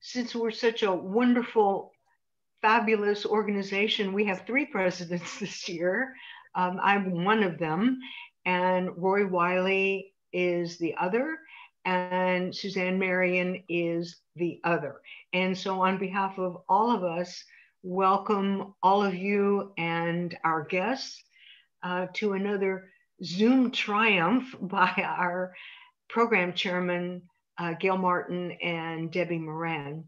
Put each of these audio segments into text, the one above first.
since we're such a wonderful, fabulous organization, we have 3 presidents this year. I'm one of them, and Roy Wiley is the other, and Suzanne Marion is the other. And so on behalf of all of us, welcome all of you and our guests to another Zoom triumph by our program chairman, Gail Martin and Debbie Moran.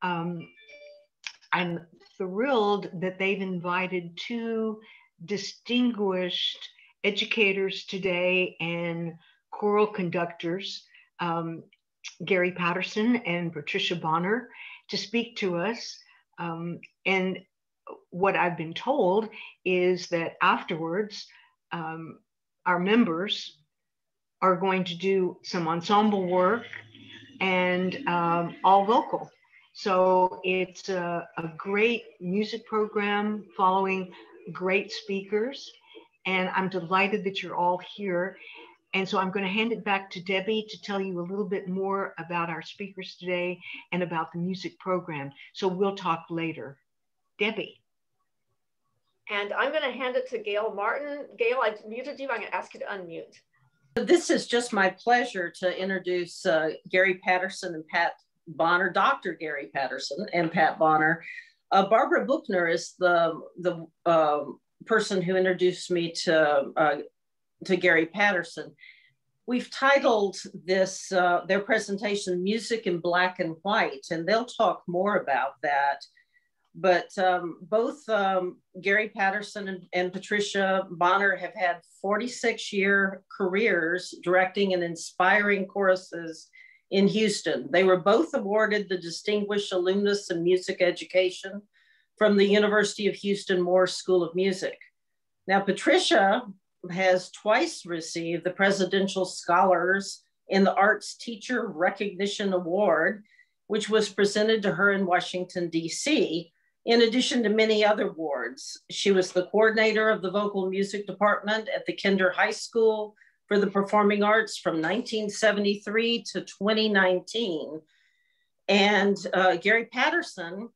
I'm thrilled that they've invited 2 distinguished educators today and choral conductors, Gary Patterson and Patricia Bonner, to speak to us. And what I've been told is that afterwards, our members are going to do some ensemble work and all vocal. So it's a great music program following great speakers. And I'm delighted that you're all here. And so I'm going to hand it back to Debbie to tell you a little bit more about our speakers today and about the music program. So we'll talk later. Debbie. And I'm going to hand it to Gail Martin. Gail, I muted you. I'm going to ask you to unmute. This is just my pleasure to introduce Gary Patterson and Pat Bonner, Dr. Gary Patterson and Pat Bonner. Barbara Buchner is the person who introduced me to Gary Patterson. We've titled this, their presentation, Music in Black and White, and they'll talk more about that. But both Gary Patterson and Patricia Bonner have had 46-year careers directing and inspiring choruses in Houston. They were both awarded the Distinguished Alumnus in Music Education from the University of Houston Moore School of Music. Now, Patricia has twice received the Presidential Scholars in the Arts Teacher Recognition Award, which was presented to her in Washington, D.C., in addition to many other awards. She was the coordinator of the vocal music department at the Kinder High School for the Performing Arts from 1973 to 2019. And Gary Patterson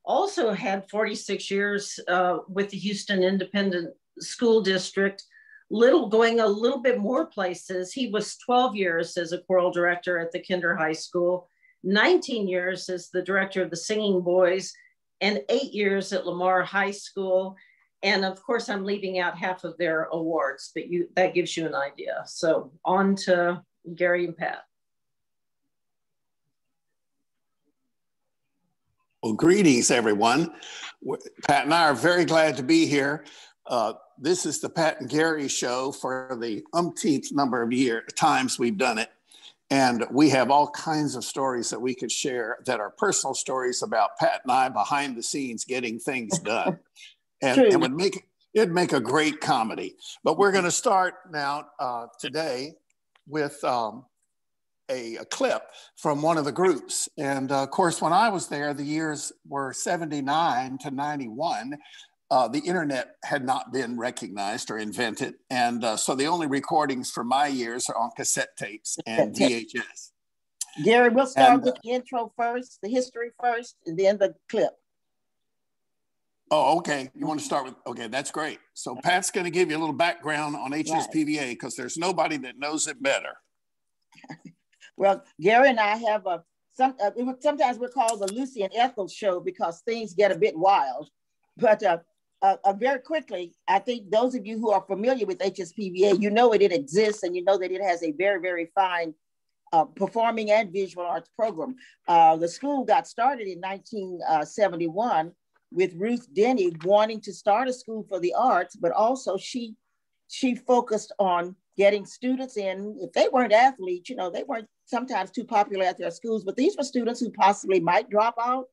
also had 46 years with the Houston Independent School District, going a little bit more places. He was 12 years as a choral director at the Kinder High School, 19 years as the director of the Singing Boys, and 8 years at Lamar High School. And of course, I'm leaving out half of their awards, but that gives you an idea. So on to Gary and Pat. Well, greetings, everyone. Pat and I are very glad to be here. This is the Pat and Gary show for the umpteenth number of times we've done it. And we have all kinds of stories that we could share that are personal stories about Pat and I behind the scenes getting things done. And it'd make a great comedy. But we're going to start now today with a clip from one of the groups. And of course, when I was there, the years were 79 to 91. The internet had not been recognized or invented. And so the only recordings from my years are on cassette tapes and VHS. Gary, we'll start with the intro first, the history first, and then the clip. Oh, okay. You want to start with, okay, that's great. So Pat's going to give you a little background on HSPVA because there's nobody that knows it better. Well, Gary and I have sometimes we're called the Lucy and Ethel show because things get a bit wild. But very quickly, I think those of you who are familiar with HSPVA, you know it exists and you know that it has a very, very fine performing and visual arts program. The school got started in 1971 with Ruth Denny wanting to start a school for the arts, but also she focused on getting students in. If they weren't athletes, you know, they weren't sometimes too popular at their schools, but these were students who possibly might drop out,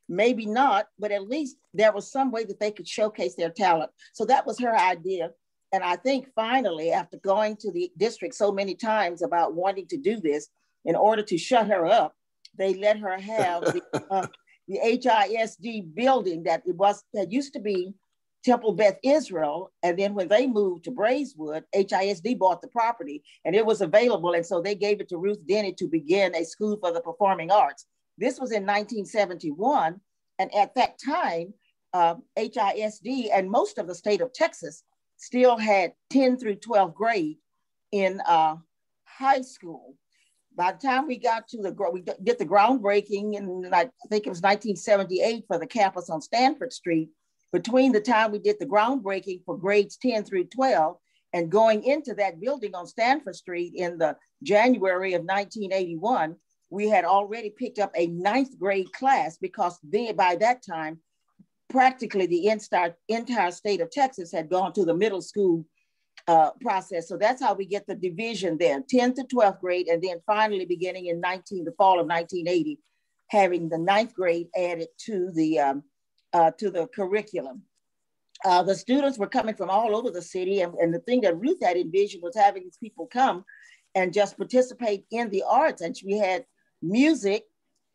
maybe not, but at least there was some way that they could showcase their talent. So that was her idea. And I think finally, after going to the district so many times about wanting to do this, in order to shut her up, they let her have the HISD building that used to be Temple Beth Israel. And then when they moved to Braeswood, HISD bought the property and it was available. And so they gave it to Ruth Denny to begin a school for the performing arts. This was in 1971. And at that time, HISD and most of the state of Texas still had 10 through 12th grade in high school. By the time we got to we did the groundbreaking, and I think it was 1978 for the campus on Stanford Street. Between the time we did the groundbreaking for grades 10 through 12 and going into that building on Stanford Street in the January of 1981, we had already picked up a 9th grade class, because by that time, practically the entire state of Texas had gone to the middle school process. So that's how we get the division there, 10th to 12th grade, and then finally beginning in the fall of 1980, having the 9th grade added to the curriculum. The students were coming from all over the city, and the thing that Ruth had envisioned was having these people come and just participate in the arts. And we had music,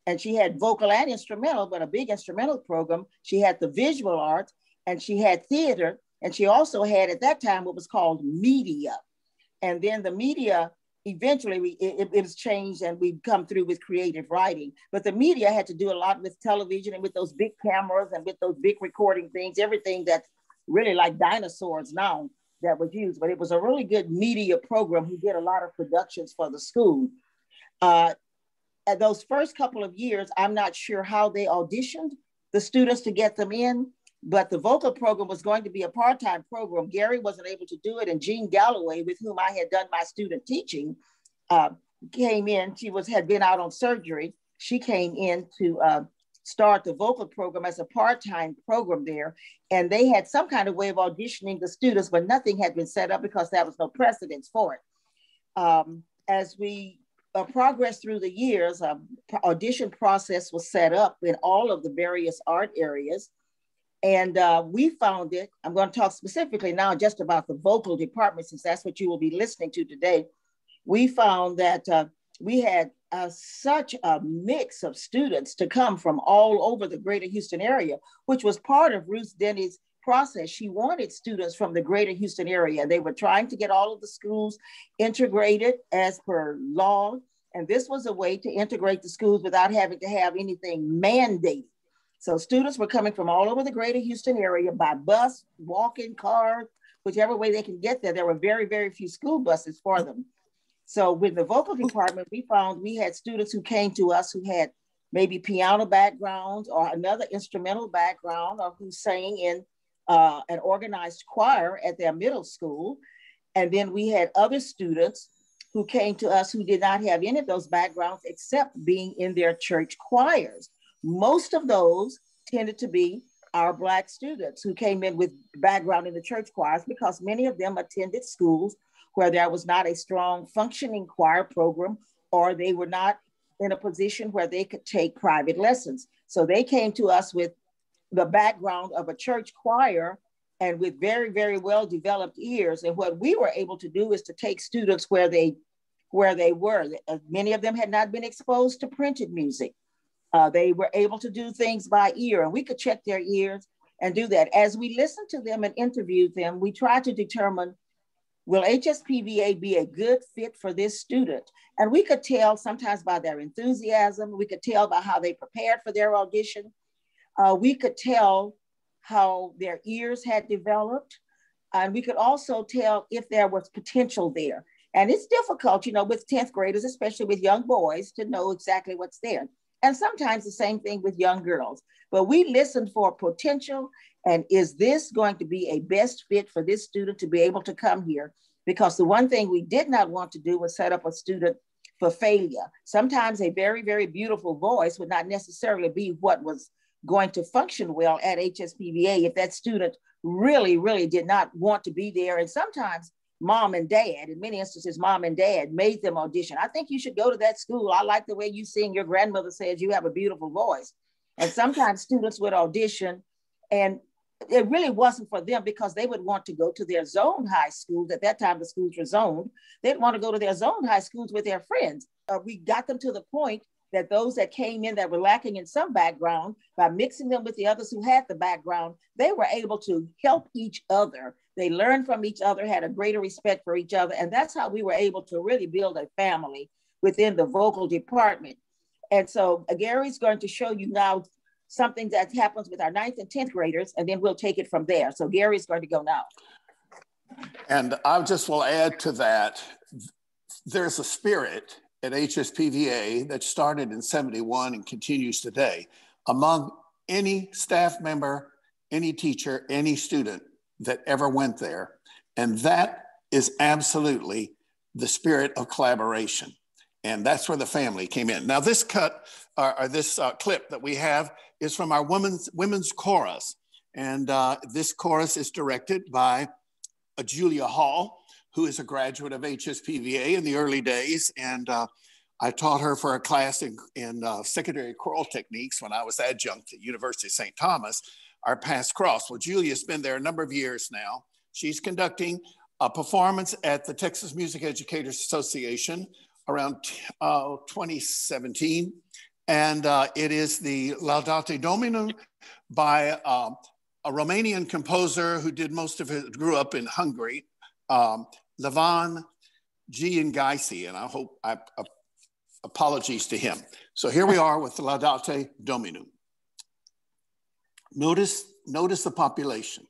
and she had vocal and instrumental, but a big instrumental program. She had the visual arts, and she had theater, and she also had at that time what was called media. And then the media, eventually it was changed, and we'd come through with creative writing. But the media had to do a lot with television and with those big cameras and with those big recording things, everything that's really like dinosaurs now that was used. But it was a really good media program who did a lot of productions for the school. At those first couple of years, I'm not sure how they auditioned the students to get them in, but the vocal program was going to be a part-time program. Gary wasn't able to do it, and Jean Galloway, with whom I had done my student teaching, came in. She had been out on surgery. She came in to start the vocal program as a part-time program there, and they had some kind of way of auditioning the students, but nothing had been set up because there was no precedence for it. As we progress through the years, audition process was set up in all of the various art areas. And we found it, I'm going to talk specifically now just about the vocal department, since that's what you will be listening to today. We found that we had such a mix of students to come from all over the greater Houston area, which was part of Ruth Denny's process. She wanted students from the greater Houston area. They were trying to get all of the schools integrated as per law. And this was a way to integrate the schools without having to have anything mandated. So students were coming from all over the greater Houston area by bus, walking, car, whichever way they can get there. There were very, very few school buses for them. So with the vocal department, we found we had students who came to us who had maybe piano backgrounds or another instrumental background, or who sang in an organized choir at their middle school. And then we had other students who came to us who did not have any of those backgrounds except being in their church choirs. Most of those tended to be our Black students who came in with background in the church choirs, because many of them attended schools where there was not a strong functioning choir program, or they were not in a position where they could take private lessons. So they came to us with the background of a church choir and with very, very well-developed ears. And what we were able to do is to take students where they were. Many of them had not been exposed to printed music. They were able to do things by ear, and we could check their ears and do that. As we listened to them and interviewed them, we tried to determine, will HSPVA be a good fit for this student? And we could tell sometimes by their enthusiasm. We could tell by how they prepared for their audition. We could tell how their ears had developed. And we could also tell if there was potential there. And it's difficult, with 10th graders, especially with young boys, to know exactly what's there. And sometimes the same thing with young girls. But we listened for potential, and is this going to be a best fit for this student to be able to come here? Because the one thing we did not want to do was set up a student for failure. Sometimes a very, very beautiful voice would not necessarily be what was going to function well at HSPVA if that student really, really did not want to be there. And sometimes mom and dad, in many instances, mom and dad made them audition. I think you should go to that school. I like the way you sing. Your grandmother says you have a beautiful voice. And sometimes students would audition, and it really wasn't for them, because they would want to go to their zone high schools. At that time, the schools were zoned. They'd want to go to their zone high schools with their friends. We got them to the point that those that came in that were lacking in some background, by mixing them with the others who had the background, they were able to help each other. They learned from each other, had a greater respect for each other. And that's how we were able to really build a family within the vocal department. And so Gary's going to show you now something that happens with our 9th and 10th graders, and then we'll take it from there. So Gary's going to go now. And I just will add to that, there's a spirit at HSPVA that started in '71 and continues today among any staff member, any teacher, any student that ever went there. And that is absolutely the spirit of collaboration. And that's where the family came in. Now this clip that we have is from our women's chorus. And this chorus is directed by Julia Hall, who is a graduate of HSPVA in the early days. And I taught her for a class in secondary choral techniques when I was adjunct at University of St. Thomas, our past cross. Well, Julia's been there a number of years now. She's conducting a performance at the Texas Music Educators Association around 2017. And it is the Laudate Domino by a Romanian composer who did most of it, grew up in Hungary, LeeAnn Giangaisi, and I hope apologies to him. So here we are with the Laudate Domino. Notice the population.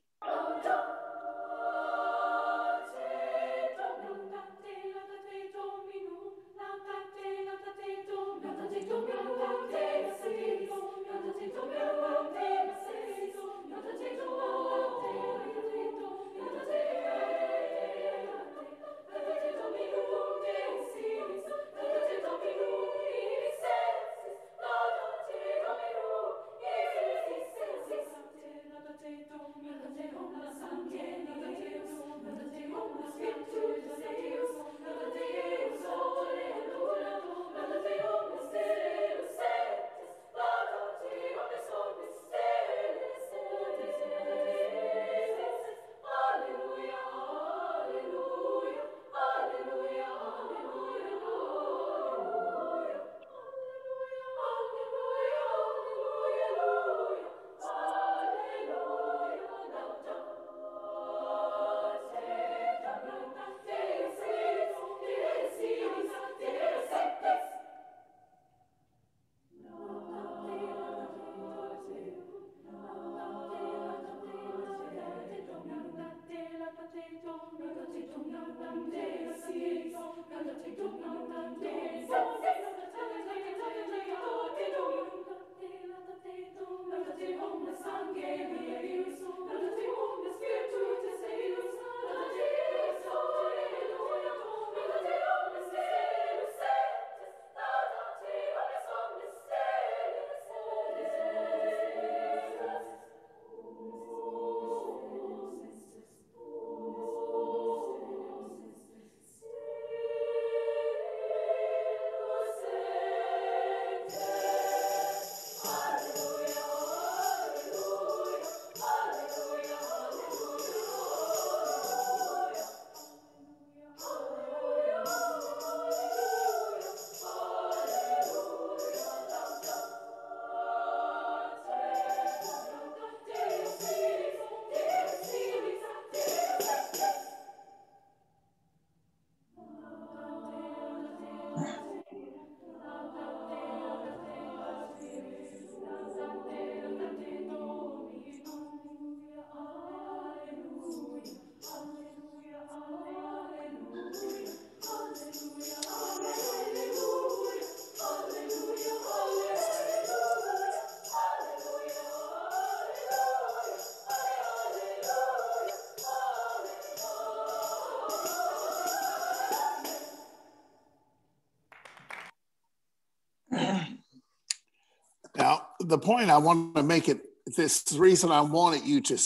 Now, the point I want to make it, this reason I wanted you to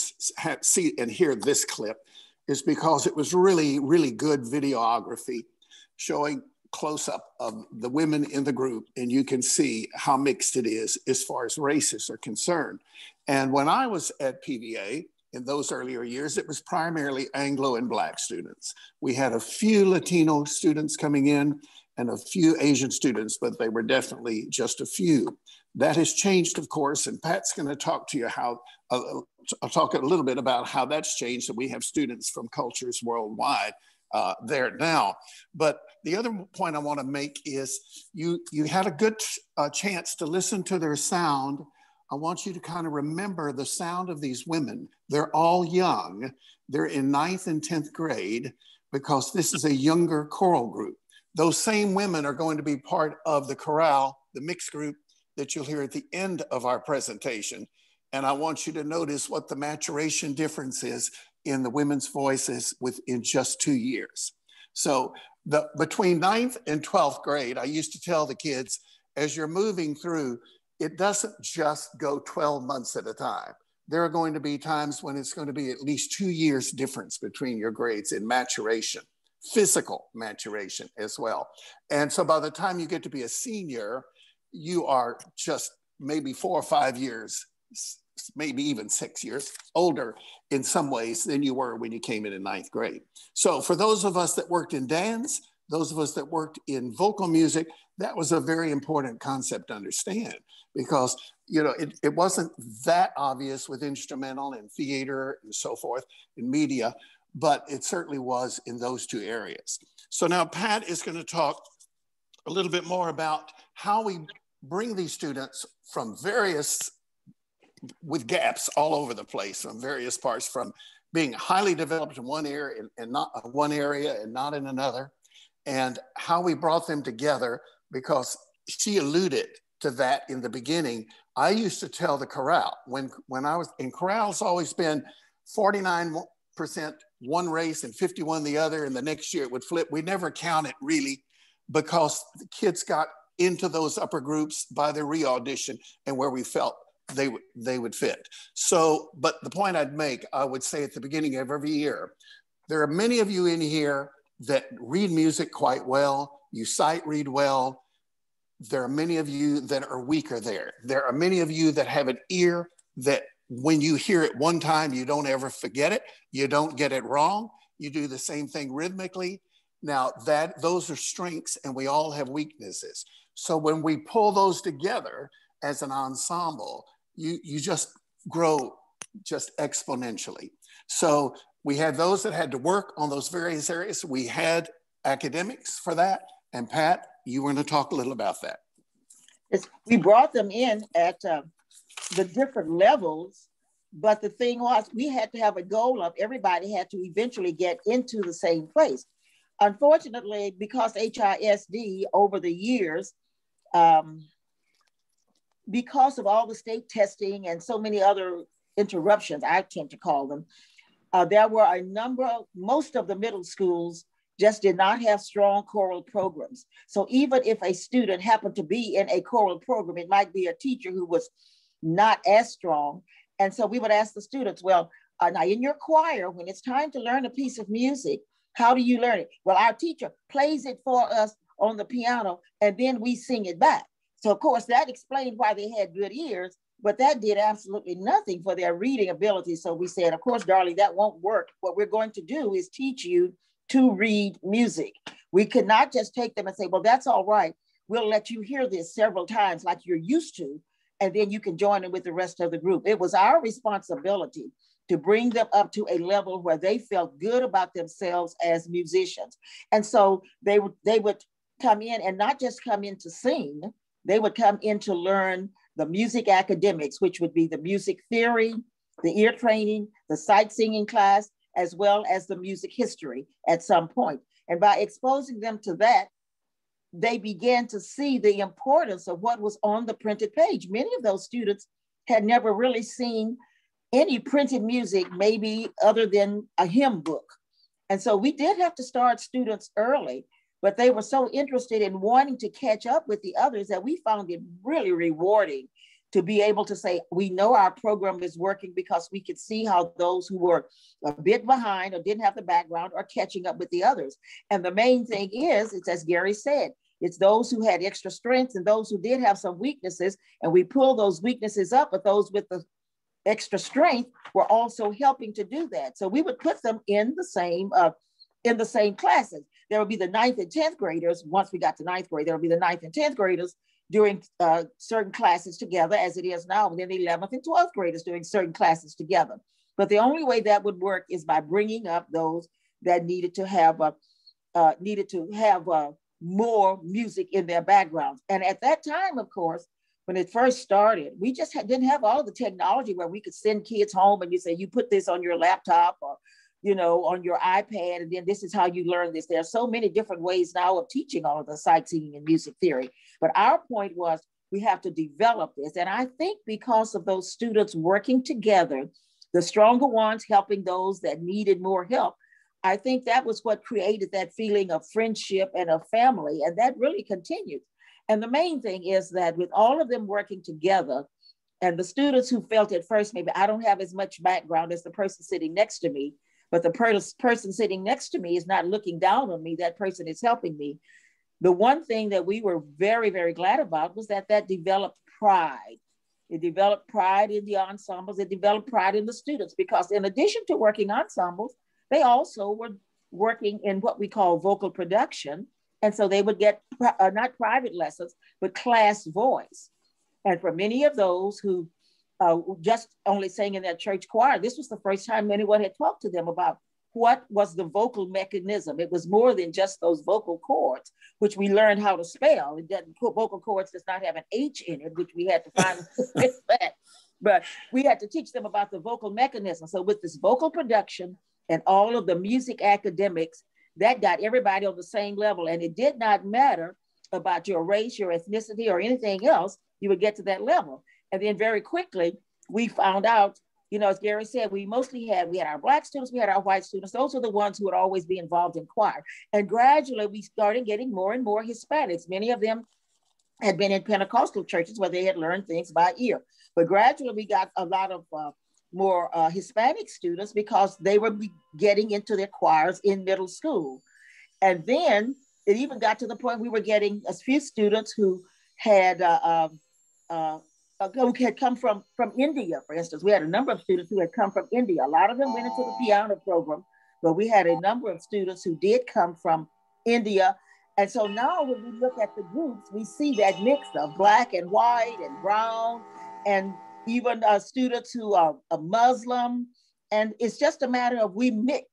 see and hear this clip is because it was really, really good videography showing close up of the women in the group, and you can see how mixed it is as far as races are concerned. And when I was at PVA in those earlier years, it was primarily Anglo and Black students. We had a few Latino students coming in and a few Asian students, but they were definitely just a few. That has changed, of course, and Pat's going to talk to you how, I'll talk a little bit about how that's changed, and we have students from cultures worldwide there now. But the other point I want to make is you had a good chance to listen to their sound. I want you to kind of remember the sound of these women. They're all young. They're in 9th and 10th grade because this is a younger choral group. Those same women are going to be part of the chorale, the mixed group that you'll hear at the end of our presentation. And I want you to notice what the maturation difference is in the women's voices within just 2 years. So between 9th and 12th grade, I used to tell the kids, as you're moving through, it doesn't just go 12 months at a time. There are going to be times when it's going to be at least 2 years difference between your grades in maturation, physical maturation as well. And so by the time you get to be a senior, you are just maybe 4 or 5 years, maybe even 6 years older in some ways than you were when you came in 9th grade. So for those of us that worked in dance, those of us that worked in vocal music, that was a very important concept to understand, because it wasn't that obvious with instrumental and theater and so forth in media, but it certainly was in those 2 areas. So now Pat is going to talk a little bit more about how we bring these students from various, with gaps all over the place, from various parts, from being highly developed in one area and not one area and not in another, and how we brought them together, because she alluded to that in the beginning. I used to tell the chorale, when I was in chorale, it's always been 49% one race and 51 the other, and the next year it would flip. We never count it really, because the kids got into those upper groups by the re-audition and where we felt they would fit. So, but the point I'd make, I would say at the beginning of every year, there are many of you in here that read music quite well, you sight read well. There are many of you that are weaker there. There are many of you that have an ear that when you hear it one time, you don't ever forget it. You don't get it wrong. You do the same thing rhythmically. Now those are strengths, and we all have weaknesses. So when we pull those together as an ensemble, you just grow just exponentially. So we had those that had to work on those various areas. We had academics for that. And Pat, you were going to talk a little about that. Yes, we brought them in at the different levels, but the thing was, we had to have a goal of everybody had to eventually get into the same place. Unfortunately, because HISD over the years, because of all the state testing and so many other interruptions, I tend to call them, there were a number of, most of the middle schools just did not have strong choral programs. So even if a student happened to be in a choral program, it might be a teacher who was not as strong. And so we would ask the students, well, now in your choir, when it's time to learn a piece of music, how do you learn it? Well, our teacher plays it for us on the piano, and then we sing it back. So of course that explained why they had good ears, but that did absolutely nothing for their reading ability. So we said, of course, darling, that won't work. What we're going to do is teach you to read music. We could not just take them and say, well, that's all right. We'll let you hear this several times like you're used to, and then you can join in with the rest of the group. It was our responsibility to bring them up to a level where they felt good about themselves as musicians. And so they would come in and not just come in to sing, they would come in to learn the music academics, which would be the music theory, the ear training, the sight singing class, as well as the music history at some point. And by exposing them to that, they began to see the importance of what was on the printed page. Many of those students had never really seen any printed music, maybe other than a hymn book. And so we did have to start students early, but they were so interested in wanting to catch up with the others that we found it really rewarding to be able to say, we know our program is working, because we could see how those who were a bit behind or didn't have the background are catching up with the others. And the main thing is, it's as Gary said, it's those who had extra strengths and those who did have some weaknesses, and we pull those weaknesses up, but those with the extra strength were also helping to do that. So we would put them in the same classes. There would be the 9th and 10th graders. Once we got to 9th grade, there would be the 9th and 10th graders doing certain classes together, as it is now, and then the 11th and 12th graders doing certain classes together. But the only way that would work is by bringing up those that needed to have more music in their backgrounds. And at that time, of course, when it first started, we just didn't have all the technology where we could send kids home and you say, you put this on your laptop or, you know, on your iPad, and then this is how you learn this. There are so many different ways now of teaching all of the sight singing and music theory. But our point was, we have to develop this. And I think because of those students working together, the stronger ones helping those that needed more help, I think that was what created that feeling of friendship and of family. And that really continued. And the main thing is that with all of them working together, and the students who felt at first, maybe I don't have as much background as the person sitting next to me, but the person sitting next to me is not looking down on me, that person is helping me. The one thing that we were very, very glad about was that developed pride. It developed pride in the ensembles, it developed pride in the students, because in addition to working ensembles, they also were working in what we call vocal production. And so they would get not private lessons, but class voice. And for many of those who just only sang in their church choir, this was the first time anyone had talked to them about what was the vocal mechanism. It was more than just those vocal cords, which we learned how to spell. Vocal cords does not have an H in it, which we had to find that. But we had to teach them about the vocal mechanism. So with this vocal production and all of the music academics, that got everybody on the same level. And it did not matter about your race, your ethnicity, or anything else, you would get to that level. And then very quickly, we found out, you know, as Gary said, we had our Black students, we had our white students. Those are the ones who would always be involved in choir. And gradually we started getting more and more Hispanics. Many of them had been in Pentecostal churches where they had learned things by ear. But gradually we got a lot of more Hispanic students because they were getting into their choirs in middle school. And then it even got to the point we were getting a few students who had come from India, for instance. We had a number of students who had come from India. A lot of them went into the piano program, but we had a number of students who did come from India. And so now when we look at the groups, we see that mix of Black and white and brown, and even students who are Muslim. And it's just a matter of we mix.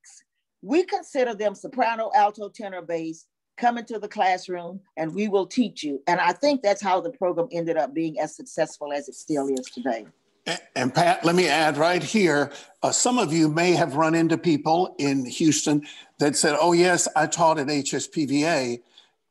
We consider them soprano, alto, tenor, bass. Come into the classroom and we will teach you. And I think that's how the program ended up being as successful as it still is today. And Pat, let me add right here, some of you may have run into people in Houston that said, oh yes, I taught at HSPVA.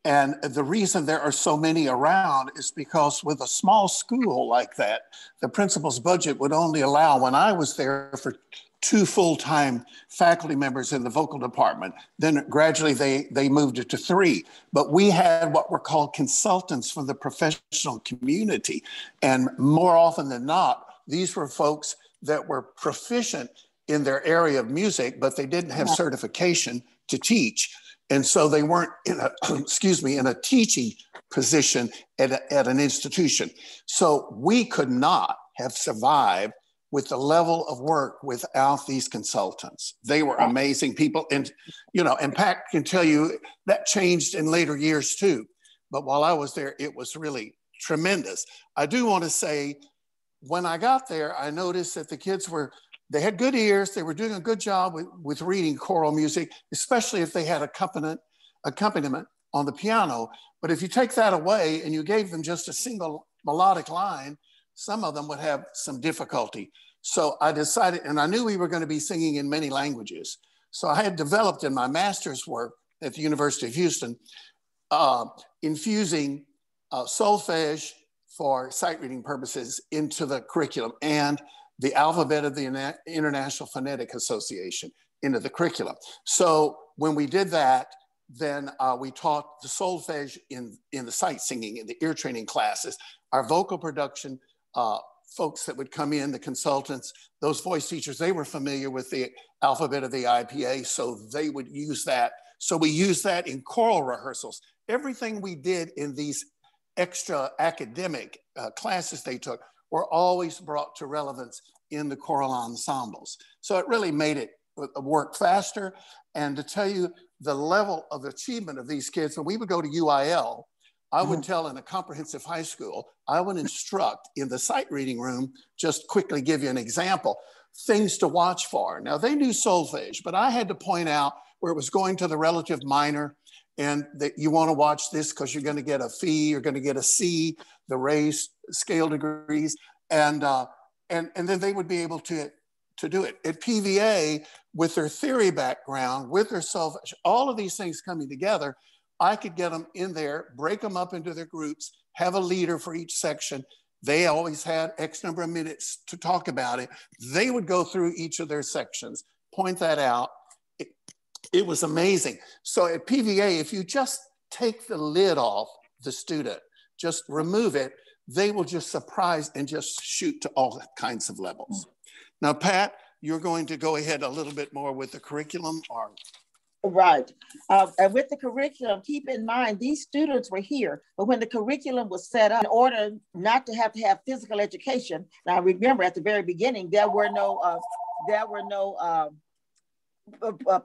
And the reason there are so many around is because with a small school like that, the principal's budget would only allow, when I was there, for 2 full-time faculty members in the vocal department. Then gradually they moved it to 3. But we had what were called consultants from the professional community. And more often than not, these were folks that were proficient in their area of music, but they didn't have certification to teach. And so they weren't in a, in a teaching position at an institution. So we could not have survived with the level of work without these consultants. They were amazing people. And, you know, and Pat can tell you that changed in later years too. But while I was there, it was really tremendous. I do want to say, when I got there, I noticed that the kids they had good ears. They were doing a good job with reading choral music, especially if they had accompaniment on the piano. But if you take that away and you gave them just a single melodic line, some of them would have some difficulty. So I decided, and I knew we were going to be singing in many languages. So I had developed in my master's work at the University of Houston, infusing solfege for sight reading purposes into the curriculum, and the alphabet of the International Phonetic Association into the curriculum. So when we did that, then we taught the solfege in the sight singing, in the ear training classes. Our vocal production, folks that would come in, the consultants, those voice teachers, they were familiar with the alphabet of the IPA, so they would use that. So we used that in choral rehearsals. Everything we did in these extra academic classes they took were always brought to relevance in the choral ensembles. So it really made it work faster. And to tell you the level of achievement of these kids, when we would go to UIL, I would tell in a comprehensive high school, I would instruct in the sight reading room, just quickly give you an example, things to watch for. Now they knew solfege, but I had to point out where it was going to the relative minor, and that you want to watch this because you're going to get a fee, you're going to get a C, the raised scale degrees, and then they would be able to do it. At PVA, with their theory background, with their all of these things coming together, I could get them in there, break them up into their groups, have a leader for each section. They always had X number of minutes to talk about it. They would go through each of their sections, point that out. It was amazing. So at PVA, if you just take the lid off the student, just remove it, they will just surprise and just shoot to all kinds of levels. Now, Pat, you're going to go ahead a little bit more with the curriculum, or? Right. And with the curriculum, keep in mind, these students were here, but when the curriculum was set up, in order not to have physical education, now remember at the very beginning, there were no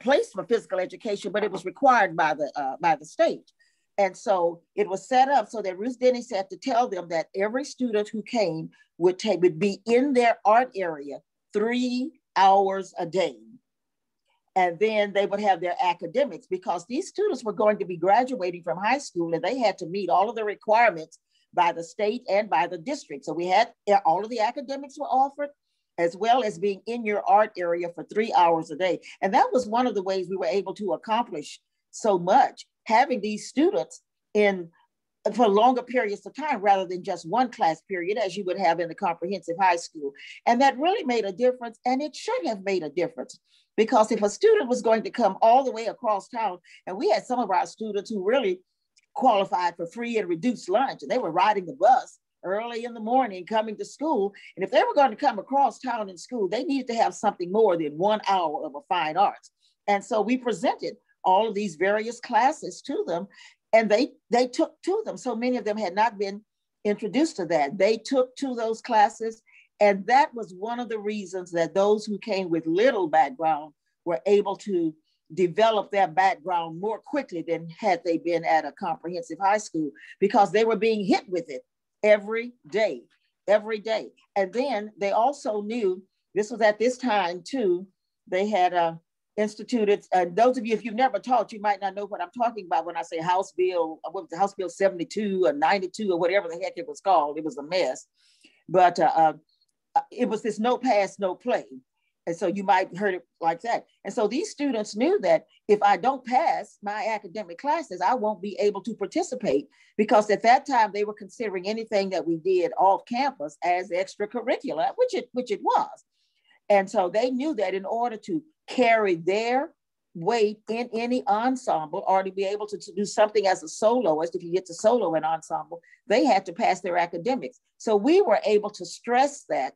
place for physical education, but it was required by the state. And so it was set up so that Ruth Dennis had to tell them that every student who came would be in their art area 3 hours a day. And then they would have their academics, because these students were going to be graduating from high school and they had to meet all of the requirements by the state and by the district. So we had all of the academics were offered, as well as being in your art area for 3 hours a day. And that was one of the ways we were able to accomplish so much, having these students in for longer periods of time rather than just one class period as you would have in the comprehensive high school. And that really made a difference, and it should have made a difference, because if a student was going to come all the way across town, and we had some of our students who really qualified for free and reduced lunch, and they were riding the bus early in the morning coming to school, and if they were going to come across town in school, they needed to have something more than 1 hour of a fine arts. And so we presented all of these various classes to them, and they took to them. So many of them had not been introduced to that. They took to those classes, and that was one of the reasons that those who came with little background were able to develop their background more quickly than had they been at a comprehensive high school, because they were being hit with it every day. And then they also knew, this was at this time too, they had instituted, those of you, if you've never taught, you might not know what I'm talking about when I say House Bill, what was the House Bill 72 or 92 or whatever the heck it was called. It was a mess. But it was this no pass, no play. And so you might have heard it like that. And so these students knew that if I don't pass my academic classes, I won't be able to participate, because at that time they were considering anything that we did off campus as extracurricular, which it was. And so they knew that in order to carry their weight in any ensemble, or to be able to do something as a soloist, if you get to solo an ensemble, they had to pass their academics. So we were able to stress that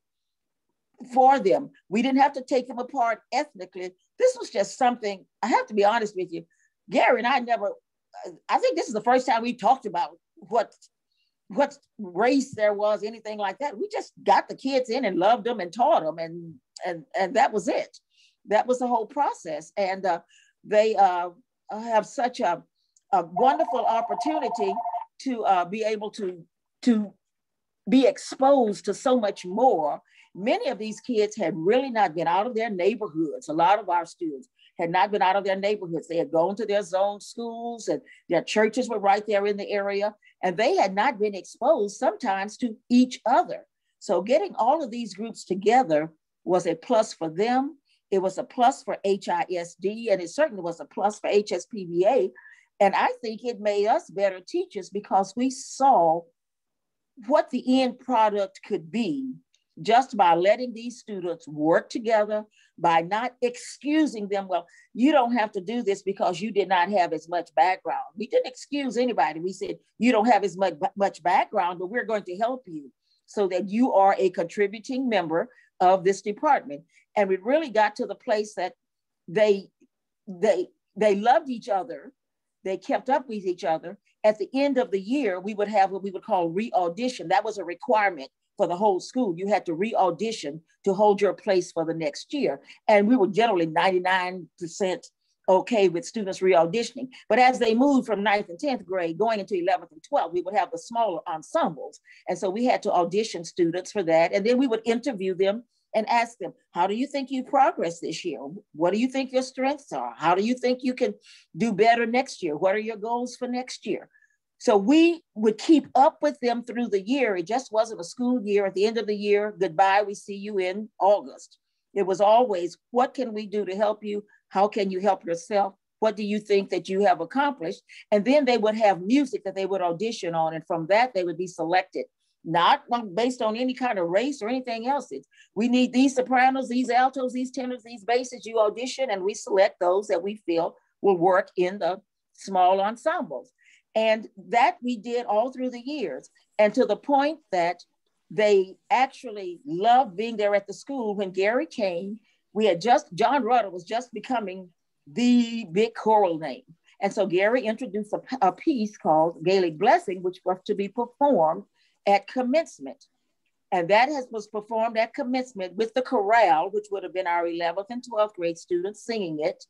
for them. We didn't have to take them apart ethnically. This was just something, I have to be honest with you, Gary and I think this is the first time we talked about what race there was, anything like that. We just got the kids in and loved them and taught them, and that was it. That was the whole process. And they have such a wonderful opportunity to be able to be exposed to so much more. Many of these kids had really not been out of their neighborhoods. A lot of our students had not been out of their neighborhoods. They had gone to their zone schools, and their churches were right there in the area, and they had not been exposed sometimes to each other. So getting all of these groups together was a plus for them. It was a plus for HISD, and it certainly was a plus for HSPVA. And I think it made us better teachers, because we saw what the end product could be just by letting these students work together, by not excusing them. Well, you don't have to do this because you did not have as much background. We didn't excuse anybody. We said, you don't have as much background, but we're going to help you so that you are a contributing member of this department. And we really got to the place that they loved each other. They kept up with each other. At the end of the year, we would have what we would call re-audition. That was a requirement for the whole school. You had to re-audition to hold your place for the next year. And we were generally 99% okay with students re-auditioning. But as they moved from 9th and 10th grade, going into 11th and 12th, we would have the smaller ensembles. And so we had to audition students for that. And then we would interview them and ask them, how do you think you progress this year? What do you think your strengths are? How do you think you can do better next year? What are your goals for next year? So we would keep up with them through the year. It just wasn't a school year. At the end of the year, goodbye, we see you in August. It was always, what can we do to help you? How can you help yourself? What do you think that you have accomplished? And then they would have music that they would audition on. And from that, they would be selected, not based on any kind of race or anything else. It's, we need these sopranos, these altos, these tenors, these basses. You audition and we select those that we feel will work in the small ensembles. And that we did all through the years. And to the point that they actually loved being there at the school. When Gary came, we had just, John Rudder was just becoming the big choral name. And so Gary introduced a piece called Gaelic Blessing, which was to be performed at commencement. And that was performed at commencement with the chorale, which would have been our 11th and 12th grade students singing it.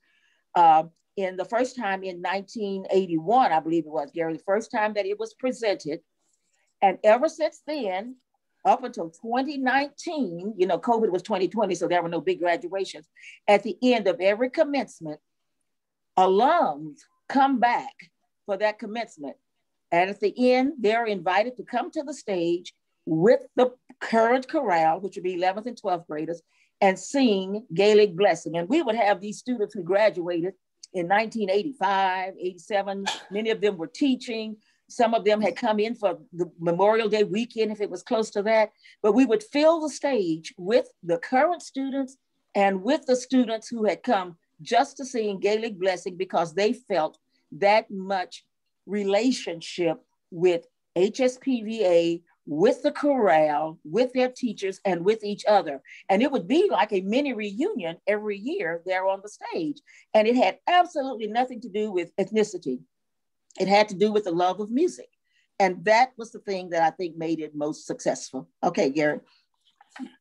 In the first time in 1981, I believe it was, Gary, the first time that it was presented. And ever since then, up until 2019, you know, COVID was 2020, so there were no big graduations. At the end of every commencement, alums come back for that commencement. And at the end, they're invited to come to the stage with the current chorale, which would be 11th and 12th graders, and sing Gaelic Blessing. And we would have these students who graduated in 1985, 87. Many of them were teaching. Some of them had come in for the Memorial Day weekend, if it was close to that. But we would fill the stage with the current students and with the students who had come just to sing Gaelic Blessing, because they felt that much relationship with HSPVA, with the chorale, with their teachers, and with each other. And it would be like a mini reunion every year there on the stage. And it had absolutely nothing to do with ethnicity. It had to do with the love of music. And that was the thing that I think made it most successful. Okay, Gary.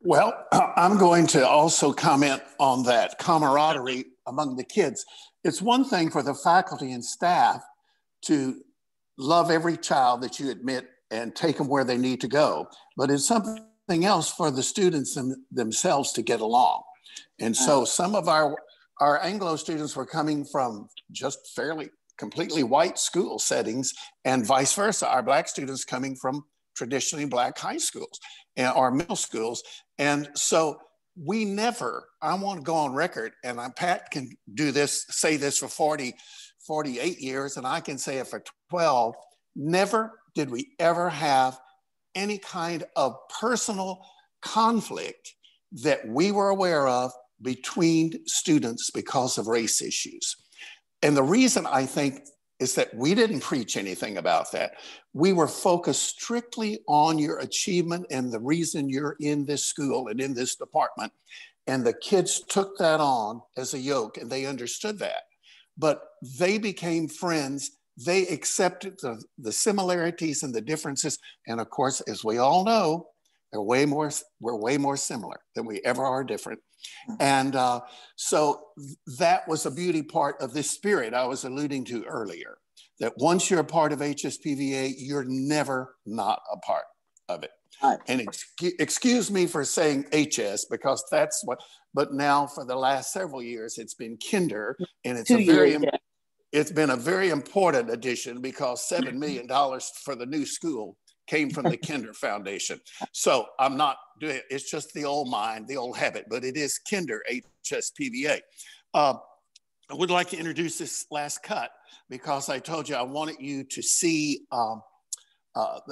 Well, I'm going to also comment on that camaraderie among the kids. It's one thing for the faculty and staff to love every child that you admit and take them where they need to go, but it's something else for the students themselves to get along. And so some of our Anglo students were coming from just fairly completely white school settings, and vice versa. Our Black students coming from traditionally Black high schools or middle schools. And so we never, I want to go on record, and Pat can do this, say this for 48 years, and I can say it for 12, never did we ever have any kind of personal conflict that we were aware of between students because of race issues. And the reason, I think, is that we didn't preach anything about that. We were focused strictly on your achievement and the reason you're in this school and in this department. And the kids took that on as a yoke, and they understood that. But they became friends. They accepted the similarities and the differences. And of course, as we all know, we're way more similar than we ever are different. And so that was a beauty part of this spirit I was alluding to earlier, that once you're a part of HSPVA, you're never not a part of it. And excuse me for saying HS, because that's what, but now for the last several years, it's been kinder, and it's it's been a very important addition, because $7 million for the new school came from the Kinder Foundation. So I'm not doing it, it's just the old mind, the old habit, but it is Kinder HSPVA. I would like to introduce this last cut, because I told you I wanted you to see,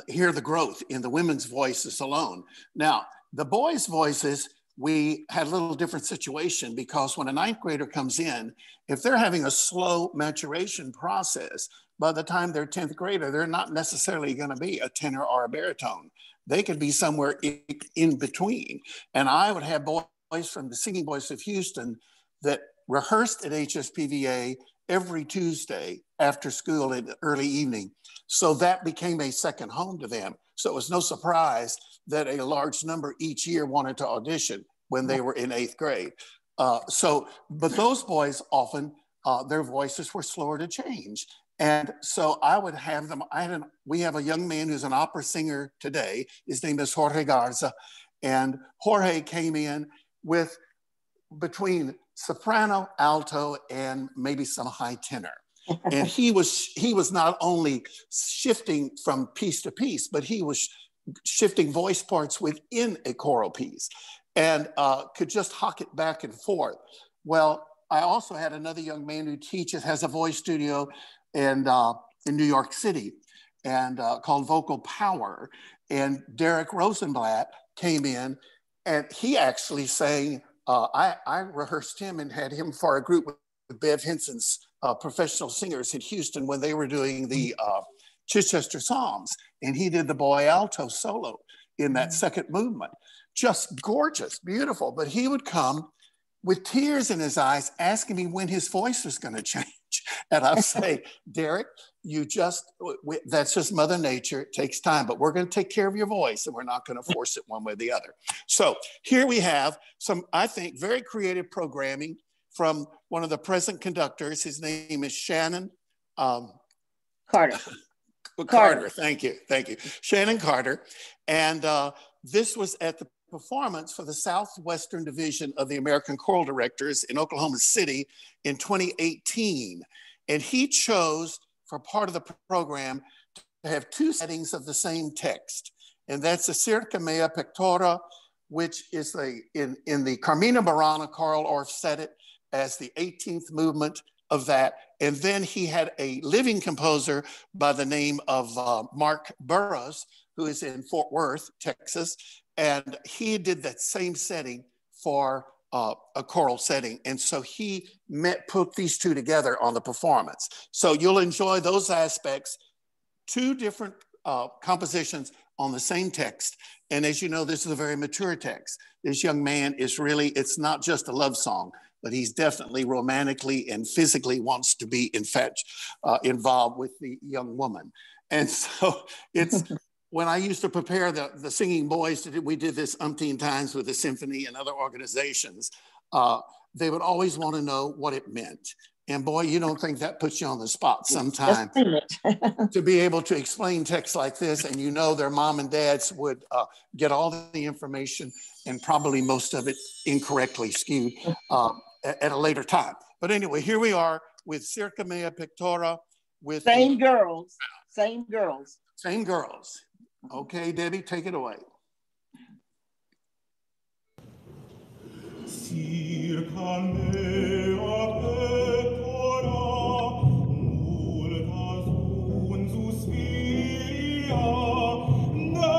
hear the growth in the women's voices alone. Now, the boys' voices, we had a little different situation, because when a 9th grader comes in, if they're having a slow maturation process, by the time they're 10th grader, they're not necessarily going to be a tenor or a baritone. They could be somewhere in between. And I would have boys from the Singing Boys of Houston that rehearsed at HSPVA every Tuesday after school in the early evening. So that became a second home to them. So it was no surprise that a large number each year wanted to audition when they were in 8th grade. But those boys often, their voices were slower to change. And so I would have them, we have a young man who's an opera singer today. His name is Jorge Garza. And Jorge came in with between soprano, alto, and maybe some high tenor. And he was not only shifting from piece to piece, but he was shifting voice parts within a choral piece, and could just hock it back and forth. Well, I also had another young man who teaches, has a voice studio in New York City, and called Vocal Power. And Derek Rosenblatt came in, and he actually sang. I rehearsed him and had him for a group with Bev Henson's professional singers in Houston when they were doing the Chichester Psalms, and he did the boy alto solo in that second movement. Just gorgeous, beautiful. But he would come with tears in his eyes, asking me when his voice was going to change. And I'd say, Derek, that's just Mother Nature. It takes time, but we're going to take care of your voice, and we're not going to force it one way or the other. So here we have some, I think, very creative programming from one of the present conductors. His name is Shannon Carter. Carter, thank you. Shannon Carter. And this was at the performance for the Southwestern Division of the American Choral Directors in Oklahoma City in 2018. And he chose, for part of the program, to have two settings of the same text. And that's the Circa Mea Pectora, which is in the Carmina Burana, Carl Orff said it as the 18th movement of that. And then he had a living composer by the name of Mark Burroughs, who is in Fort Worth, Texas. And he did that same setting for a choral setting. And so he put these two together on the performance. So you'll enjoy those aspects, two different compositions on the same text. And as you know, this is a very mature text. This young man is really, it's not just a love song, but he's definitely romantically and physically wants to be involved with the young woman. And so it's, when I used to prepare the singing boys, we did this umpteen times with the symphony and other organizations, they would always want to know what it meant. And boy, you don't think that puts you on the spot sometime to be able to explain text like this. And you know their mom and dads would get all the information, and probably most of it incorrectly skewed at a later time. But anyway, here we are with Circa Mea Pectora. With Same girls. Okay, Debbie, take it away. Circa mea pectora, multa sunt suspiria, ne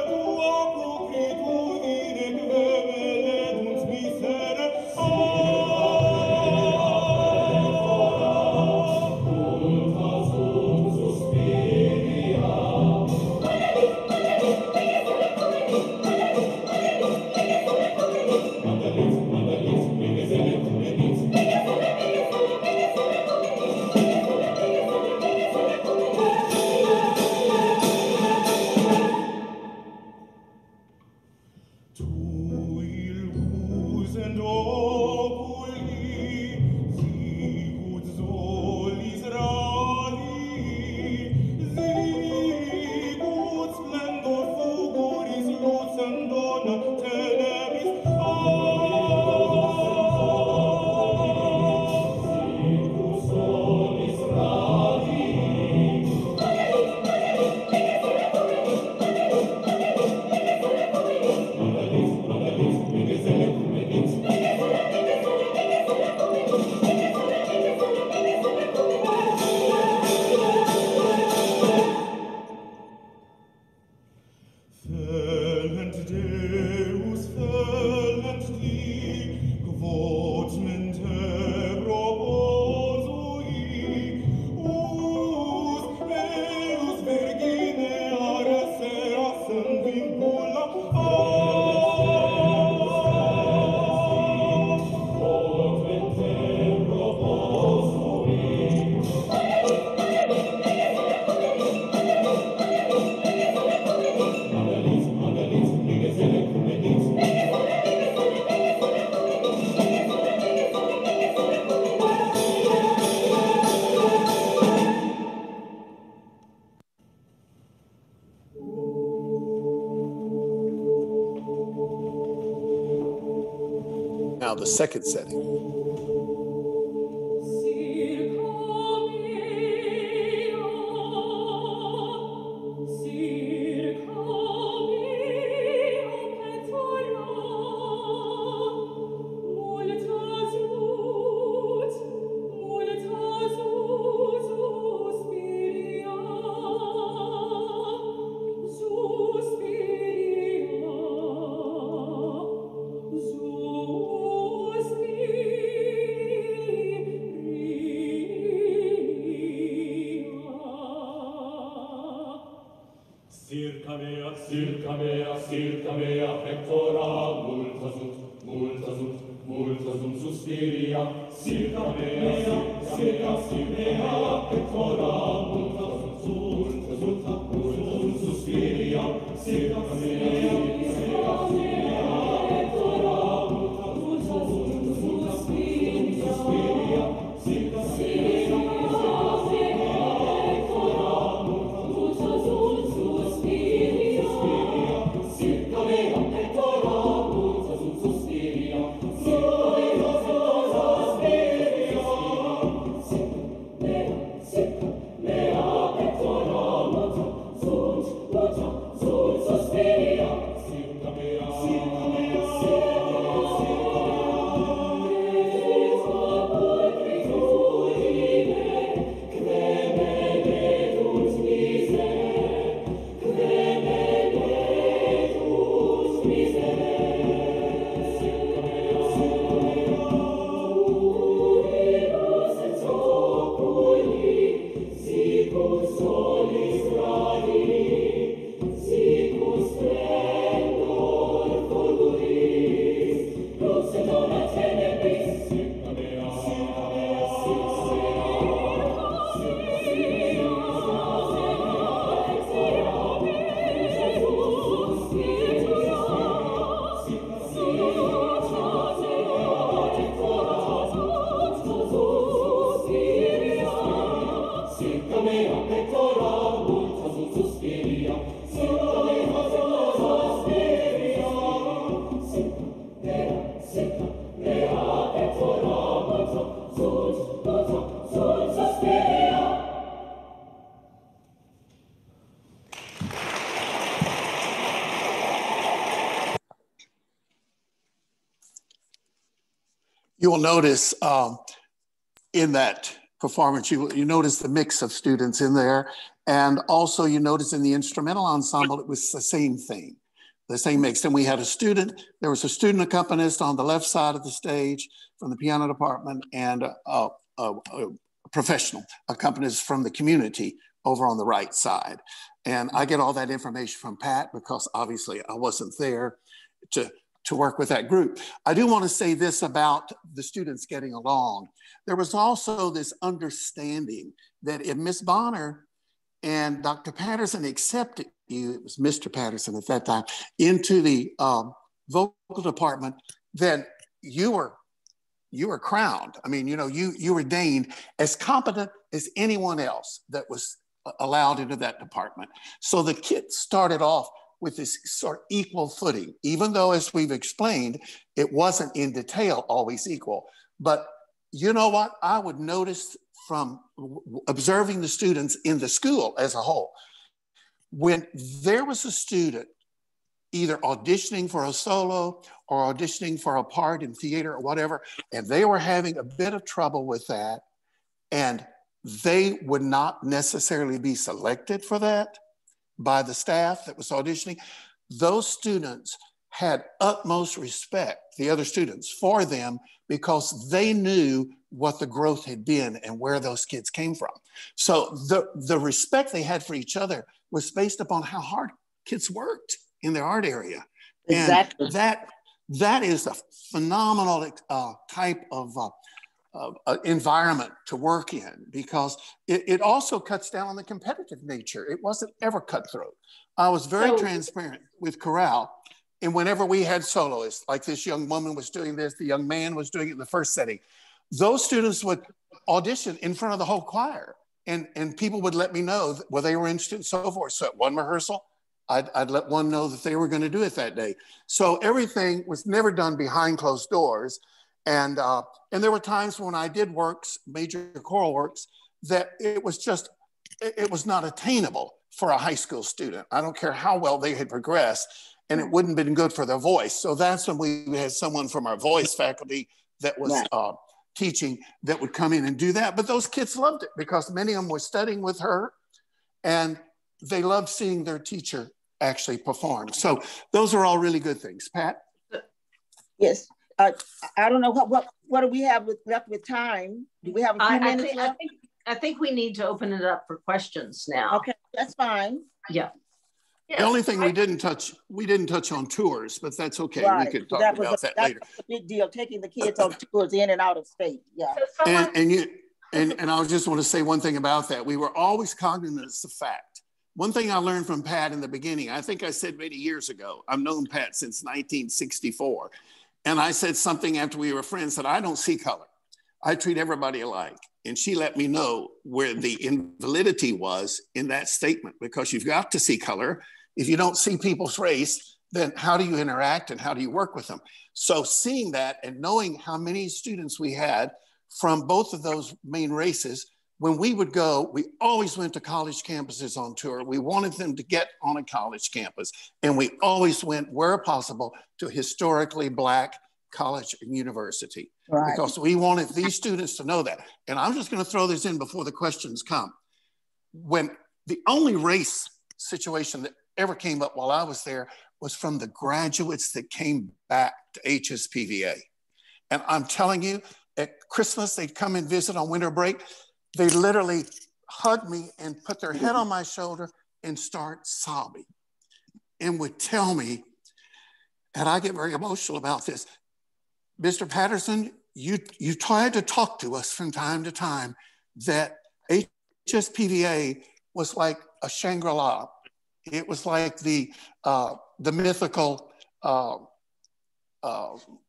tua pulcritudine quevelet misere, multa sunt suspiria. now the second setting. Circa mea pectora, multa sunt suspiria. Circa mea pectora, multa sunt suspiria. Circa mea pectora, multa sunt suspiria. Circa You will notice in that performance, you notice the mix of students in there. And also you notice in the instrumental ensemble, it was the same thing, the same mix. And we had there was a student accompanist on the left side of the stage from the piano department and a professional accompanist from the community over on the right side. And I get all that information from Pat because obviously I wasn't there to work with that group. I do want to say this about the students getting along. There was also this understanding that if Miss Bonner and Dr. Patterson accepted you, it was Mr. Patterson at that time, into the vocal department, then you were crowned. I mean, you were deemed as competent as anyone else that was allowed into that department. So the kids started off with this sort of equal footing, even though, as we've explained, it wasn't in detail always equal. But you know what? I would notice from observing the students in the school as a whole, when there was a student either auditioning for a solo or auditioning for a part in theater or whatever, and they were having a bit of trouble with that, and they would not necessarily be selected for that by the staff that was auditioning, those students had utmost respect, the other students, for them because they knew what the growth had been and where those kids came from. So the respect they had for each other was based upon how hard kids worked in their art area. Exactly. And that is a phenomenal type of environment to work in because it also cuts down on the competitive nature. It wasn't ever cutthroat. I was very transparent with Choral, and whenever we had soloists, like this young woman was doing this, the young man was doing it in the first setting, those students would audition in front of the whole choir, and people would let me know whether they were interested and so forth. So at one rehearsal, I'd let one know that they were going to do it that day. So everything was never done behind closed doors. And there were times when I did works, major choral works, that it was not attainable for a high school student. I don't care how well they had progressed, and it wouldn't have been good for their voice. So that's when we had someone from our voice faculty that was teaching that would come in and do that. But those kids loved it because many of them were studying with her, and they loved seeing their teacher actually perform. So those are all really good things. Pat? Yes. I don't know what do we have left with time? Do we have a few minutes left? I think we need to open it up for questions now. Okay, that's fine. Yeah. Yes, The only thing we didn't touch on tours, but that's okay. Right. We could talk about that later. That's a big deal, taking the kids on tours in and out of state. Yeah. So And I just want to say one thing about that. We were always cognizant of the fact. One thing I learned from Pat in the beginning, I think I said many years ago, I've known Pat since 1964. And I said something after we were friends that I don't see color. I treat everybody alike. And she let me know where the invalidity was in that statement, because you've got to see color. If you don't see people's race, then how do you interact and how do you work with them? So seeing that and knowing how many students we had from both of those main races, when we would go, we always went to college campuses on tour. We wanted them to get on a college campus. And we always went, where possible, to historically Black college and university, because we wanted these students to know that. And I'm just going to throw this in before the questions come. When the only race situation that ever came up while I was there was from the graduates that came back to HSPVA. And I'm telling you, at Christmas, they'd come and visit on winter break. They literally hug me and put their head on my shoulder and start sobbing and would tell me, and I get very emotional about this, Mr. Patterson, you tried to talk to us from time to time that HSPVA was like a Shangri-La. It was like the mythical,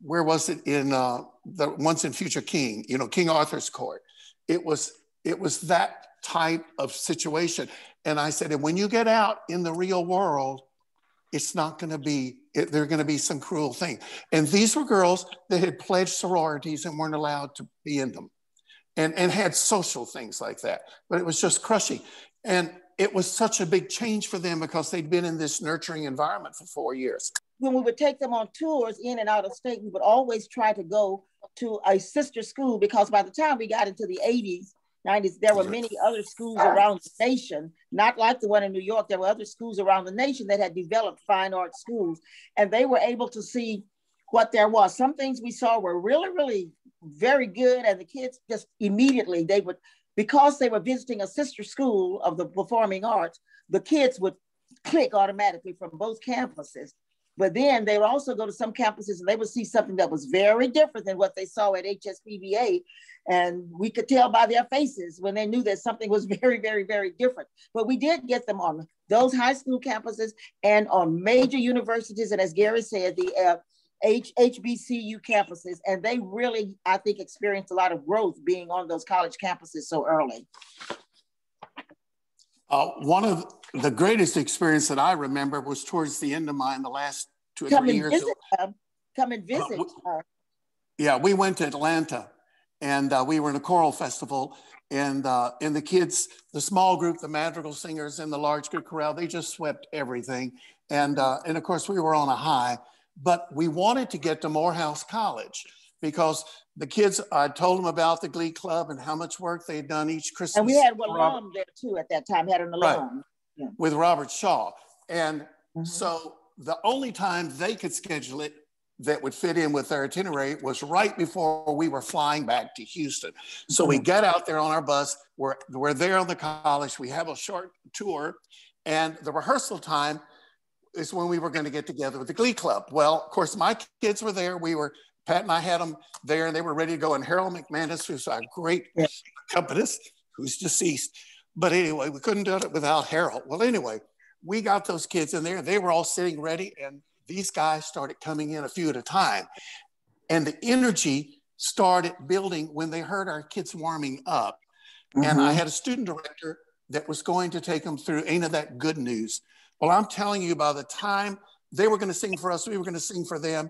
where was it, in the Once and Future King, King Arthur's court. It was that type of situation. And I said, and when you get out in the real world, it's not going to be, there are going to be some cruel things. And these were girls that had pledged sororities and weren't allowed to be in them, and had social things like that. But it was just crushing. And it was such a big change for them because they'd been in this nurturing environment for 4 years. When we would take them on tours in and out of state, we would always try to go to a sister school, because by the time we got into the 80s, 90s, there were many other schools around the nation, not like the one in New York. There were other schools around the nation that had developed fine art schools, and they were able to see what there was. Some things we saw were really, really very good, and the kids just immediately, because they were visiting a sister school of the performing arts, the kids would click automatically from both campuses. But then they would also go to some campuses and they would see something that was very different than what they saw at HSPVA. And we could tell by their faces when they knew that something was very, very, very different. But we did get them on those high school campuses and on major universities. And as Gary said, the HBCU campuses. And they really, I think, experienced a lot of growth being on those college campuses so early. One of the greatest experience that I remember was towards the end of mine, the last 2 or 3 years. Come and visit. Yeah, we went to Atlanta, and we were in a choral festival, and the kids, the small group, the madrigal singers, and the large group chorale, they just swept everything. And of course, we were on a high, but we wanted to get to Morehouse College, because the kids, I told them about the Glee Club and how much work they had done each Christmas. And we had an alum there too at that time, had an alum. Right. Yeah. With Robert Shaw. And so the only time they could schedule it that would fit in with their itinerary was right before we were flying back to Houston. So we got out there on our bus, we're there on the college, we have a short tour, and the rehearsal time is when we were going to get together with the Glee Club. Well, of course, my kids were there. Pat and I had them there, and they were ready to go. And Harold McManus, who's our great accompanist, who's deceased. But anyway, we couldn't do it without Harold. Well, anyway, we got those kids in there. They were all sitting ready, and these guys started coming in a few at a time. And the energy started building when they heard our kids warming up. And I had a student director that was going to take them through Ain't That Good News. Well, I'm telling you, by the time they were going to sing for us, we were going to sing for them.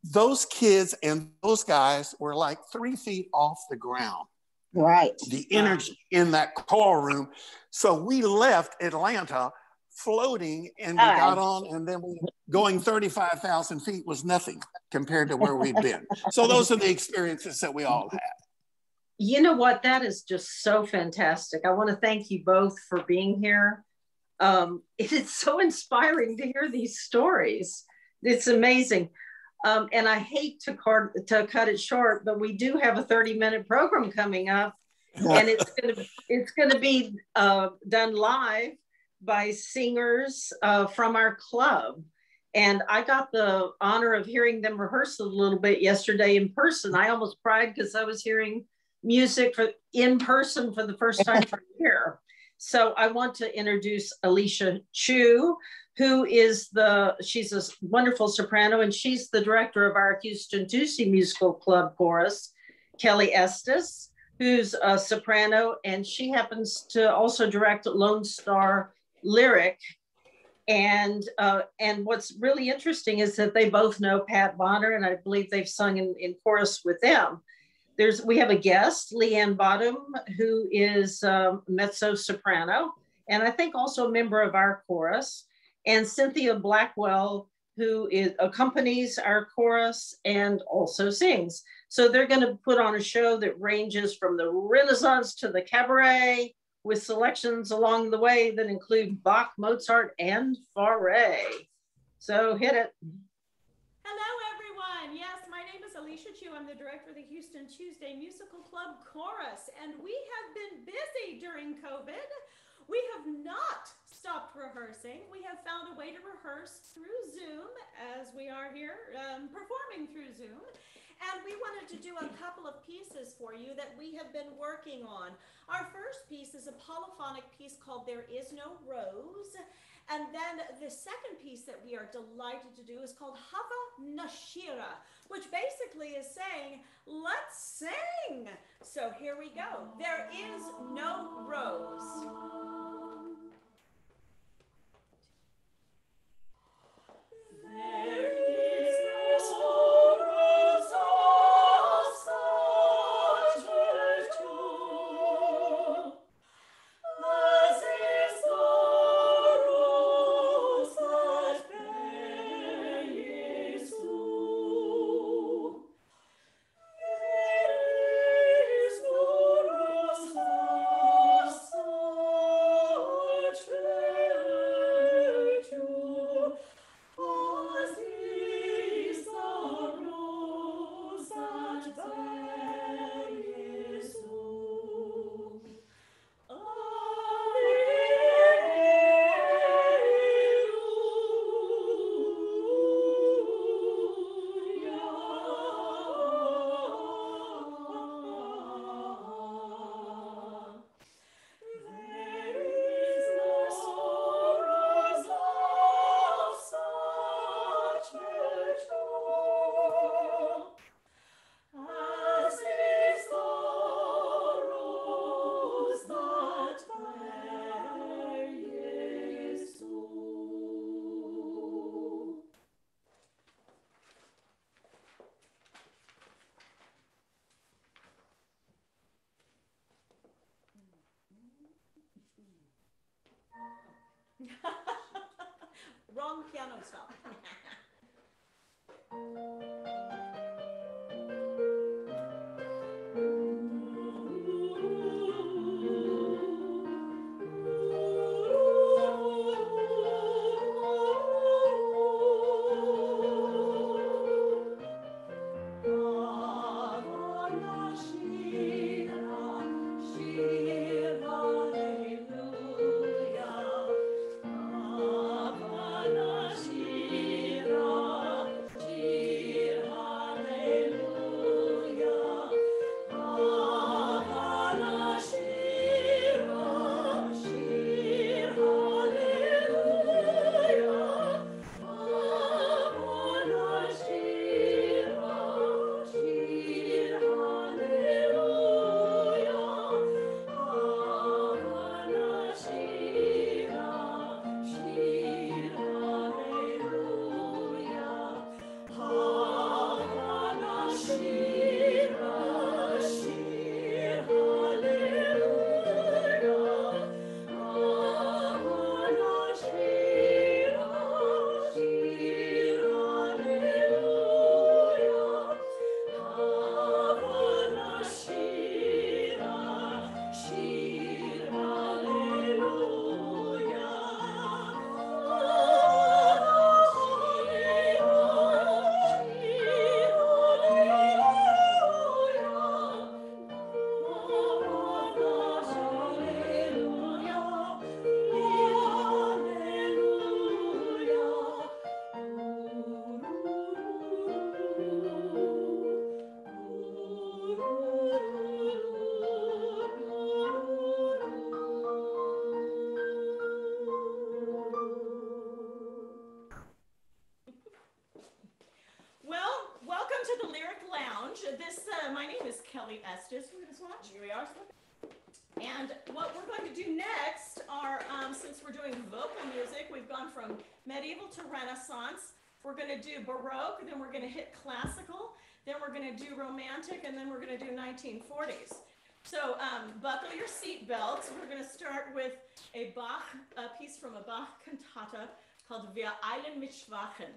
Those kids and those guys were like 3 feet off the ground. Right. The energy in that choral room. So we left Atlanta floating, and we got on, and then going 35,000 feet was nothing compared to where we'd been. So those are the experiences that we all had. You know what? That is just so fantastic. I want to thank you both for being here. It is so inspiring to hear these stories. It's amazing. And I hate to cut it short, but we do have a 30-minute program coming up, and it's gonna be done live by singers from our club. And I got the honor of hearing them rehearse a little bit yesterday in person. I almost cried because I was hearing music in person for the first time for a year. So I want to introduce Alicia Chew, who is she's a wonderful soprano, and she's the director of our Houston Tuesday Musical Club chorus. Kelli Estes, who's a soprano, and she happens to also direct Lone Star Lyric. And what's really interesting is that they both know Pat Bonner, and I believe they've sung in chorus with them. We have a guest, LeeAnn Bodum, who is mezzo soprano, and I think also a member of our chorus, and Cynthia Blackwell, who accompanies our chorus and also sings. So they're going to put on a show that ranges from the Renaissance to the cabaret, with selections along the way that include Bach, Mozart, and Fauré. So hit it. Hello, everyone. Yes, my name is Alicia Chew. I'm the director of the Houston Tuesday Musical Club Chorus, and we have been busy during COVID. We have not stopped rehearsing. We have found a way to rehearse through Zoom, as we are here performing through Zoom. And we wanted to do a couple of pieces for you that we have been working on. Our first piece is a polyphonic piece called There Is No Rose. And then the second piece that we are delighted to do is called Hava Nashira, which basically is saying, let's sing. So here we go. There is no rose. There is no rose of such virtue as is the rose that bare Jesu. There is no rose of such virtue as is the rose that bare Jesu. As is the rose that bare Jesu. Wrong piano stop. Hallelujah. My name is Kelli Estes. We're going to swatch. Here we are. And what we're going to do next are, since we're doing vocal music, we've gone from medieval to Renaissance. We're going to do Baroque, then we're going to hit classical, then we're going to do romantic, and then we're going to do 1940s. So buckle your seat belts. We're going to start with a piece from a Bach cantata called Wir eilen mit Schwachen.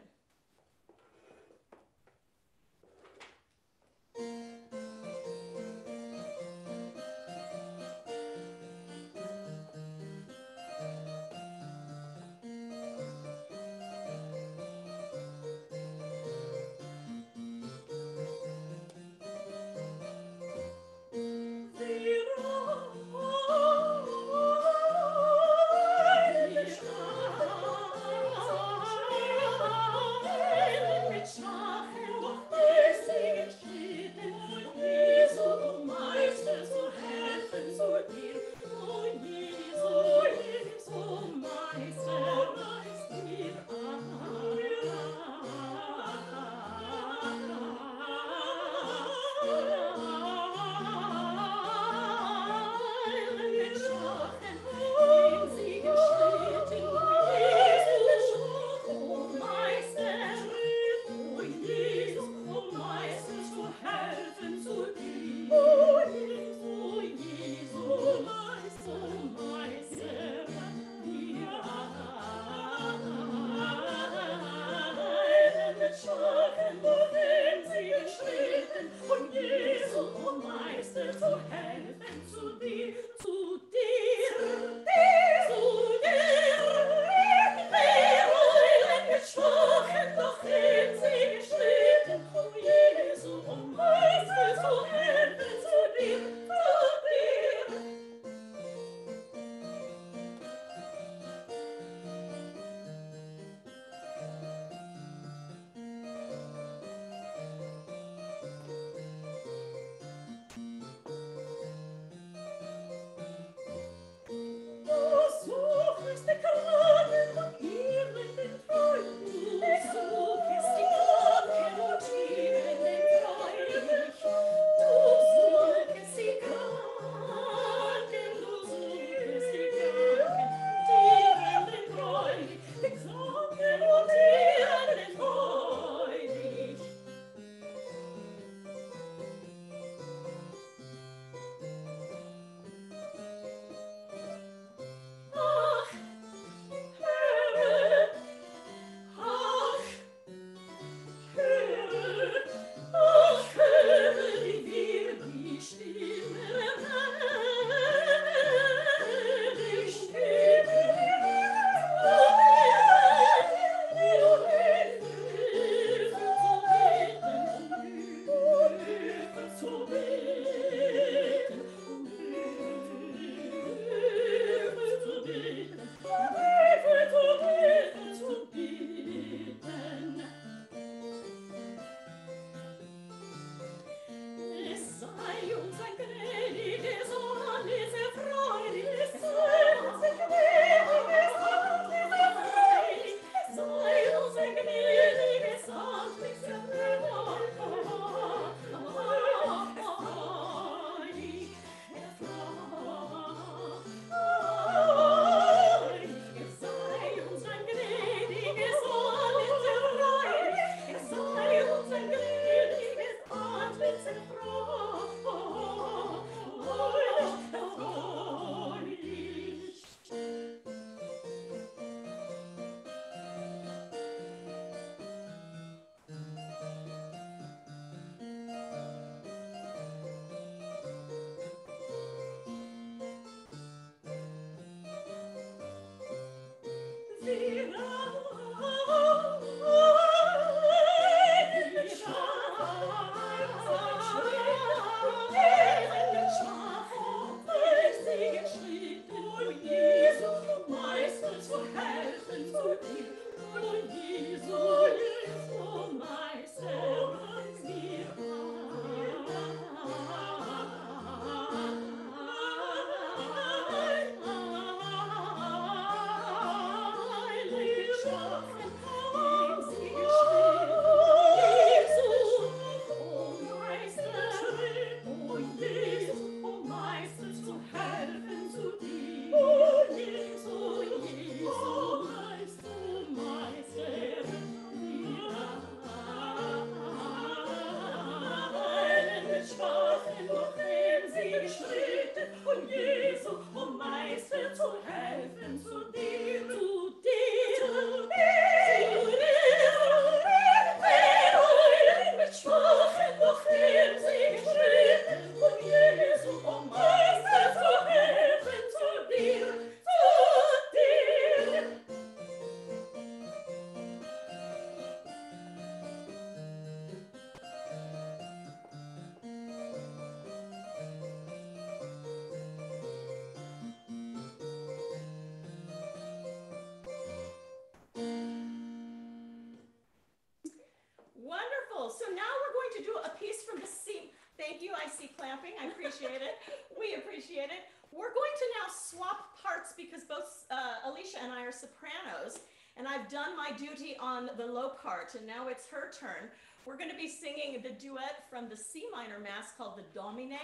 I see clapping. I appreciate it. We appreciate it. We're going to now swap parts because both Alicia and I are sopranos, and I've done my duty on the low part, and now it's her turn. We're going to be singing the duet from the C minor Mass called the Domine,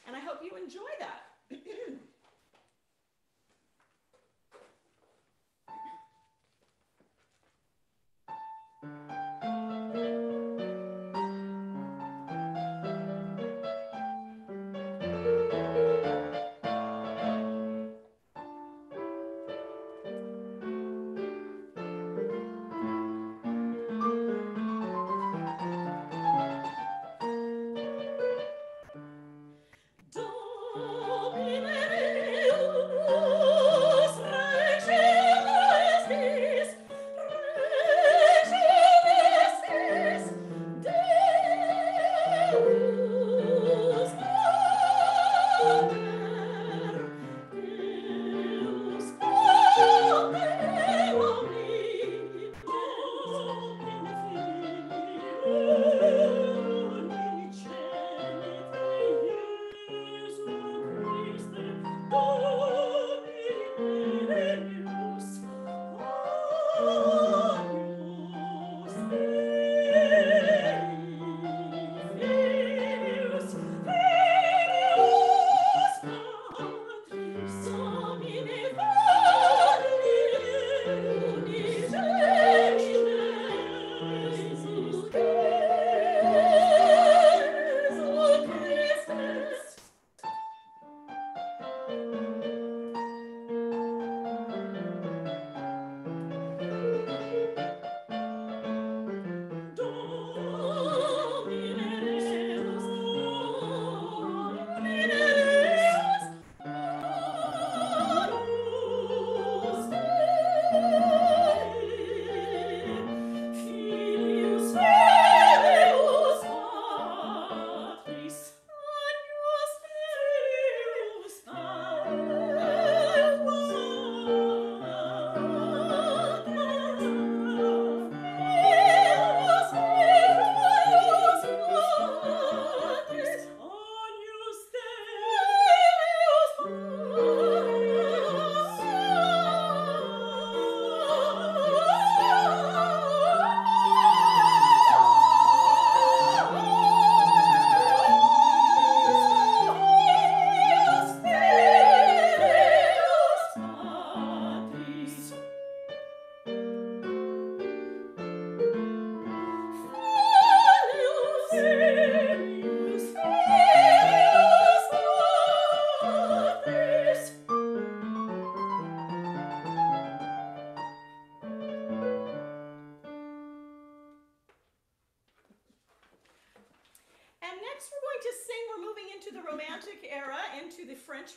and I hope you enjoy that.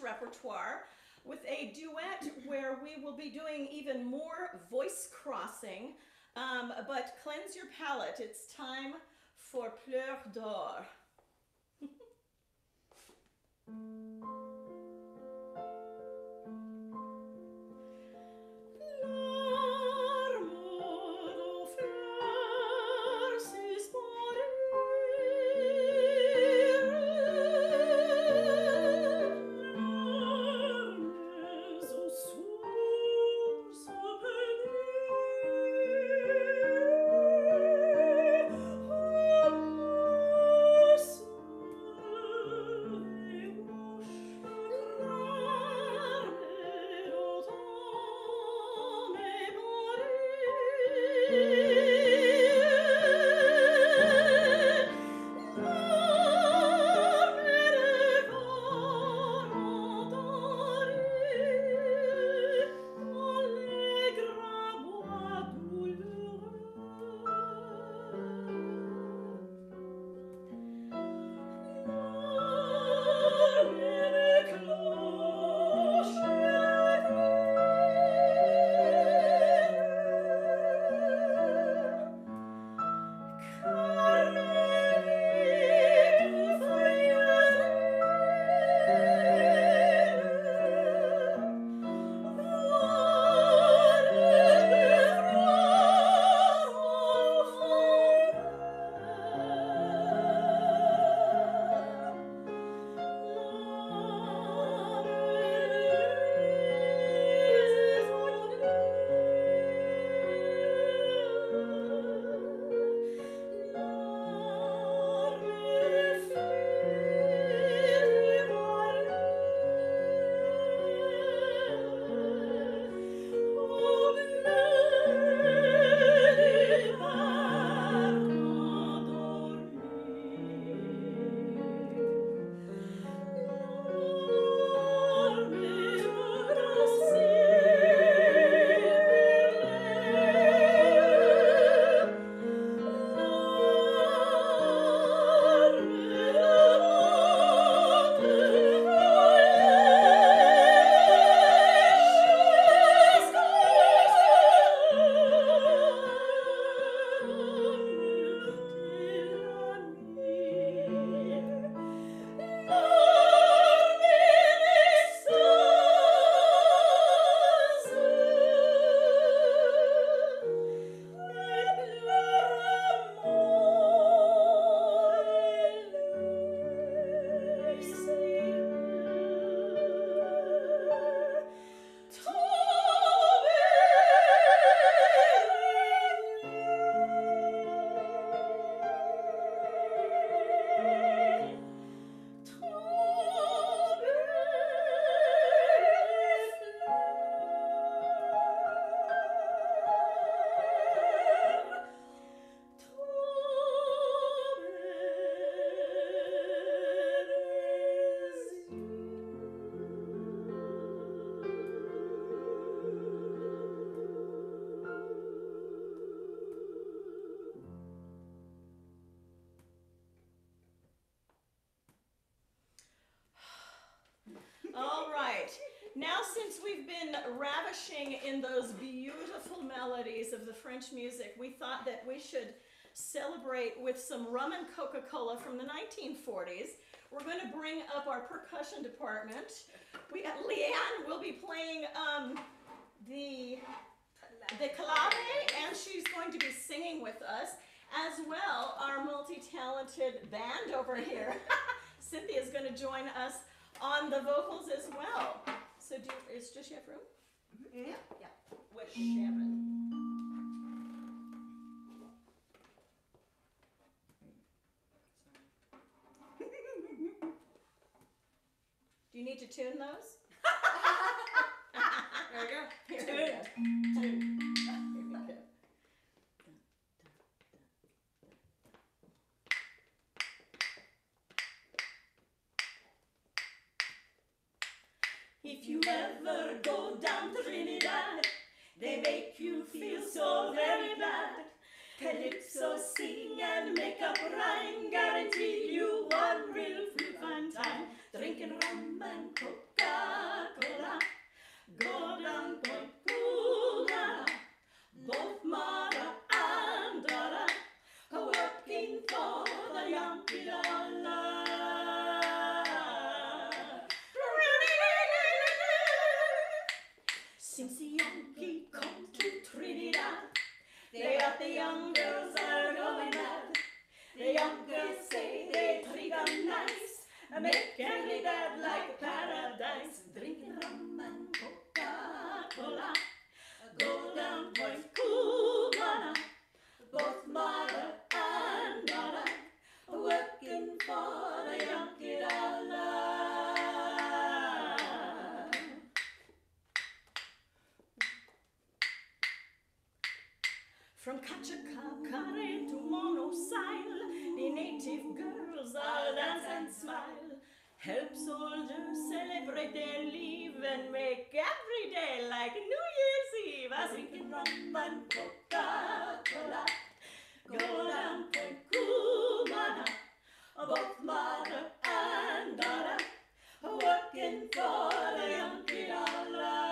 Repertoire with a duet where we will be doing even more voice crossing, but cleanse your palate. It's time for Pleurs d'Or. Now, since we've been ravishing in those beautiful melodies of the French music, we thought that we should celebrate with some rum and Coca-Cola from the 1940s. We're going to bring up our percussion department. LeeAnn will be playing the clave, and she's going to be singing with us. As well, our multi-talented band over here, Cynthia, is going to join us on the vocals as well. So does she have room? Mm-hmm. Yeah. With Sharon. Do you need to tune those? There we go. Tune. Here we go. If you ever go down to Trinidad, they make you feel so very bad. Calypso sing and make up rhyme, guarantee you one real fun time. Drinking rum and Coca-Cola, go down Point Coola, both mother and daughter, working for the Yankee dollar. Since the Yankee come to Trinidad, they got the young girls are going mad. The young girls say they treat them nice, make Trinidad like paradise. Drinking rum and Coca-Cola, go down Point Cubana, both mother and daughter, working for the Yankee dollar. From Cachacacaret to Monosile, the native girls all dance and smile. Help soldiers celebrate their leave and make every day like New Year's Eve. As drinking rum and Coca-Cola, go down Point Cubana, both mother and daughter, working for the Yankee dollar.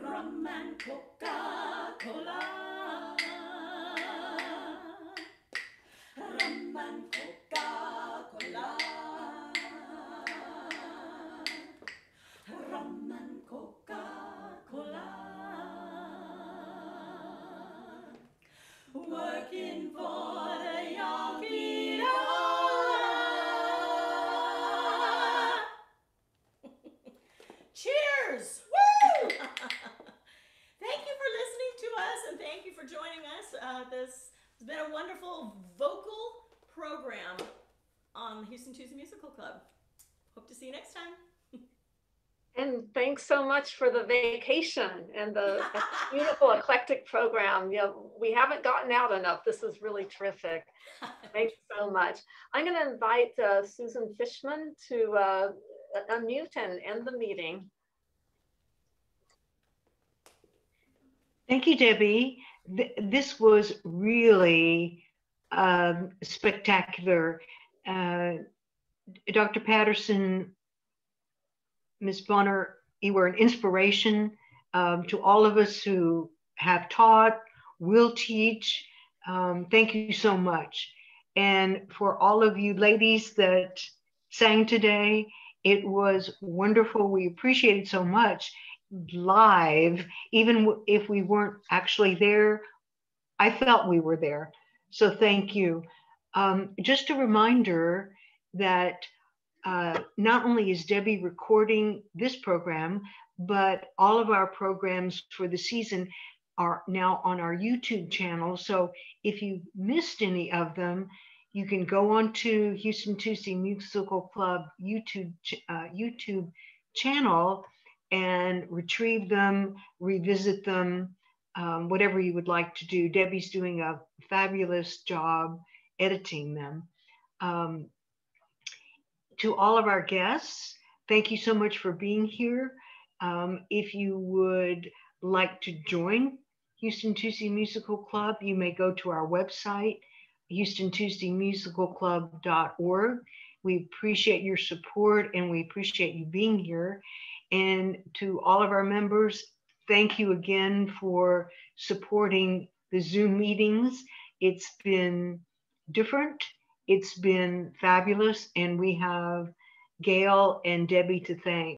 Rum and Coca-Cola, rum and Coca-Cola, rum and Coca-Cola, working for the Yankee dollar. Cheers! Woo! Thank you for listening to us, and thank you for joining us. This has been a wonderful vocal program on Houston Tuesday Musical Club. Hope to see you next time. And thanks so much for the vacation and the beautiful eclectic program. You know, we haven't gotten out enough. This is really terrific. Thanks so much. I'm going to invite Susan Fishman to unmute and end the meeting. Thank you, Debbie. This was really spectacular. Dr. Patterson, Ms. Bonner, you were an inspiration to all of us who have taught, will teach. Thank you so much. And for all of you ladies that sang today, it was wonderful. We appreciate it so much. Live, even if we weren't actually there, I felt we were there. So thank you. Just a reminder that not only is Debbie recording this program, but all of our programs for the season are now on our YouTube channel. So if you missed any of them, you can go on to Houston Tuesday Musical Club YouTube channel and retrieve them, revisit them, whatever you would like to do. Debbie's doing a fabulous job editing them. To all of our guests, thank you so much for being here. If you would like to join Houston Tuesday Musical Club, you may go to our website, HoustonTuesdayMusicalClub.org. We appreciate your support and we appreciate you being here. And to all of our members, thank you again for supporting the Zoom meetings. It's been different. It's been fabulous. And we have Gail and Debbie to thank.